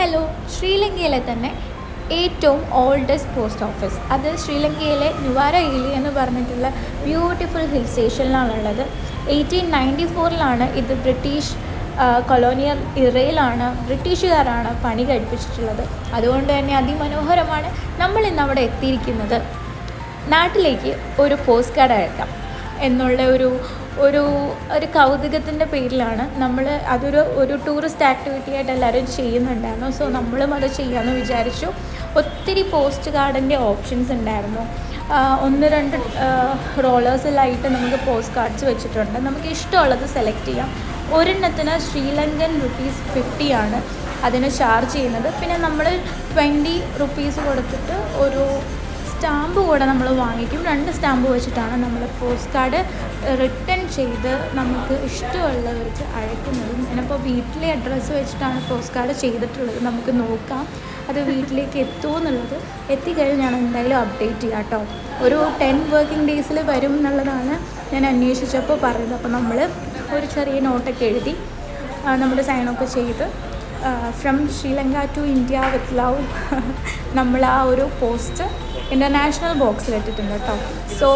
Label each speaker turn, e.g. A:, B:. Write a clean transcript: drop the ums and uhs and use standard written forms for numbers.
A: Hello, ശ്രീലങ്കയിലെ തന്നെ ഏറ്റവും ഓൾഡസ്റ്റ് പോസ്റ്റ് ഓഫീസ്, അത് ശ്രീലങ്കയിലെ നുവാരഇലി എന്ന് പറഞ്ഞിട്ടുള്ള ബ്യൂട്ടിഫുൾ ഹിൽ സ്റ്റേഷനിലാണുള്ളത്. 1894 ഇത് ബ്രിട്ടീഷ് കൊളോണിയൽ ഇറയിലാണ് ബ്രിട്ടീഷുകാരാണ് പണി കഴിപ്പിച്ചിട്ടുള്ളത്. അതുകൊണ്ട് തന്നെ അതിമനോഹരമാണ്. നമ്മളിന്ന് അവിടെ എത്തിയിരിക്കുന്നത് നാട്ടിലേക്ക് ഒരു പോസ്റ്റ് കാർഡ് അയക്കാം എന്നുള്ള ഒരു കൗതുകത്തിൻ്റെ പേരിലാണ്. അതൊരു ടൂറിസ്റ്റ് ആക്ടിവിറ്റി ആയിട്ട് എല്ലാവരും ചെയ്യുന്നുണ്ടായിരുന്നു. സോ നമ്മളും അത് ചെയ്യാമെന്ന് വിചാരിച്ചു. ഒത്തിരി പോസ്റ്റ് കാർഡിൻ്റെ ഓപ്ഷൻസ് ഉണ്ടായിരുന്നു. 1-2 റോളേഴ്സിലായിട്ട് നമുക്ക് പോസ്റ്റ് കാർഡ്സ് വെച്ചിട്ടുണ്ട്. നമുക്ക് ഇഷ്ടമുള്ളത് സെലക്ട് ചെയ്യാം. ഒരെണ്ണത്തിന് ശ്രീലങ്കൻ ₹50 ആണ് അതിന് ചാർജ് ചെയ്യുന്നത്. പിന്നെ നമ്മൾ ₹20 കൊടുത്തിട്ട് ഒരു സ്റ്റാമ്പ് കൂടെ നമ്മൾ വാങ്ങിക്കും. 2 സ്റ്റാമ്പ് വെച്ചിട്ടാണ് നമ്മൾ പോസ്റ്റ് കാർഡ് റിട്ടേൺ ചെയ്ത് നമുക്ക് ഇഷ്ടമുള്ളവർക്ക് അയക്കുന്നതും. ഞാനിപ്പോൾ വീട്ടിലെ അഡ്രസ്സ് വെച്ചിട്ടാണ് പോസ്റ്റ് കാർഡ് ചെയ്തിട്ടുള്ളത്. നമുക്ക് നോക്കാം അത് വീട്ടിലേക്ക് എത്തുമോ എന്നുള്ളത്. എത്തിക്കഴിഞ്ഞ് ഞാൻ എന്തായാലും അപ്ഡേറ്റ് ചെയ്യാം കേട്ടോ. ഒരു 10 വർക്കിംഗ് ഡേയ്സിൽ വരും എന്നുള്ളതാണ് ഞാൻ അന്വേഷിച്ചപ്പോൾ പറയുന്നത്. അപ്പോൾ നമ്മൾ ഒരു ചെറിയ നോട്ടൊക്കെ എഴുതി നമ്മൾ സൈനൊക്കെ ചെയ്ത് from Sri Lanka to India with love നമ്മൾ ആ ഒരു പോസ്റ്റ് ഇൻ്റർനാഷണൽ ബോക്സിൽ ഇട്ടിട്ടുണ്ട് കേട്ടോ. സോ